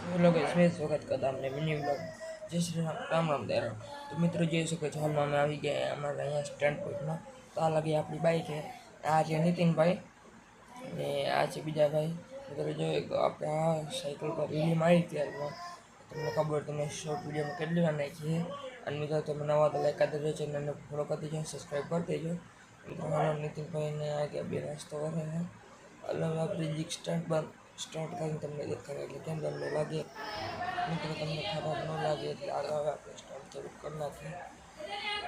Hello guys, મેં સ્વાગત કરતા અમને મિની બ્લોગ. જય શ્રી રામ, રામ રામ દયારામ. તો મિત્રો જોઈ શકો છો, હાલમાં અમે આવી ગયા અમારા અહીંયા સ્ટેન્ડ પોઈન્ટમાં. તો આ લાગી આપણી બાઈક છે. આ છે નીતિનભાઈ અને આ છે બીજા ભાઈ. મિત્રો જોઈએ તો આપણે આ સાયકલ પર રીલી મારી ત્યારમાં તમને ખબર, તમે શોર્ટ વિડીયોમાં કેટલી વાર નાખીએ. અને મિત્રો તમે નવા તો લાઈક કરી દેજો, ચેનલને ફોલો કરી દેજો, સબસ્ક્રાઈબ કરી દેજો. મિત્રો હાલો નીતિનભાઈને આગળ બે નાસ્તો કરે છે. અલગ આપણે જીક સ્ટાર્ટ કરીને તમને દેખાડે એટલે કેમ તમને લાગે. મિત્રો તમને ખરાબ ન લાગે એટલે આગળ હવે આપણે સ્ટાર્ટ ચાલુ કરી નાખીએ.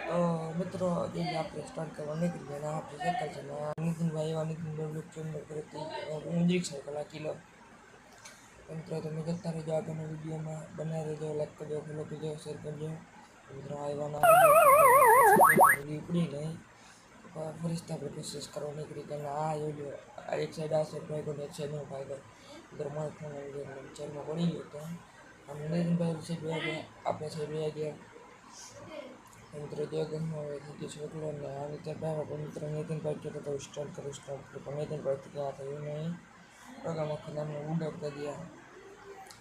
તો મિત્રો જોઈએ આપણે સ્ટાર્ટ કરવા નીકળીએ અને આપણે સાયકલ છે નીતિનભાઈ એવા નીતિનભાઈ બ્લોગ ચેનલ પરથી મુંદ્રિક સાયકલ આ કિલો. મિત્રો તમે જતા રહેજો આગળના વિડીયોમાં, બનાવી રહેજો, લાઈક કરજો, ફોલો કરજો, શેર કરજો. મિત્રો આવવાના ઉપડી નહીં ફરીથી આપણે પ્રોસેસ કરવા નીકળી ગયા. આ જોજો, આ એક સાઈડ આ સાઈડ ભાઈ એક સાઈડ નો ભાઈ મિત્રો મારો ફોન ચેરમાં પડી ગયો હતો. અમે નીતિનભાઈ સાઈડ ગયા, આપણે સાઈડ ગયા ગયા. મિત્રો જે ગમમાં આવે છે છોકરો ને આ રીતે ભાઈ પણ મિત્રો નીતિનભાઈ કહેતો તો સ્ટાર્ટ કરો પણ નીતિનભાઈથી ક્યાં થયું નહીં. પ્રોગ્રામ આખો નામને ઉડપ કરી ગયા.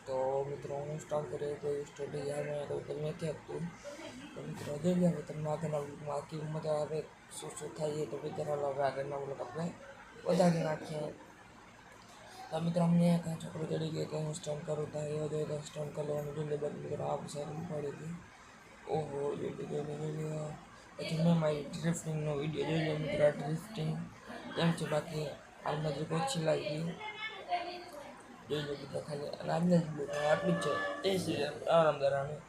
તો મિત્રો હું સ્ટાર્ટ કર્યો તો સ્ટડી હાલમાં તો નથી આપતું. તો મિત્રો જોઈ લે તમને આગળના બ્લોગમાં આખી મજા આવે શું થાય તો વિચાર હવે આગળના બ્લોગ આપણે વધારી નાખીએ. તો મિત્રો અમને કાંઈ છોકરો ચડી ગયો કે હું સ્ટન્ટ કરું તો એવો જોઈએ તો સ્ટન્ટ કરી લેવાનું જોઈ લે. મિત્રો આ સાઈડ પડી હતી. ઓહો જોઈ લે. પછી મેં મારી ડ્રિફ્ટિંગનો વિડીયો જોઈ લો. મિત્રો આ ડ્રિફ્ટિંગ એમ છે, બાકી હાલમાં જે ઓછી લાગી જોઈ લો બધા ખાલી. અને આજના જ બ્લોગ આટલું જ છે. એ સિરિયલ આરામ દરાનું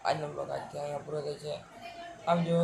આજનો બ્લોગ આજથી અહીંયા પૂરો થાય છે. આવજો.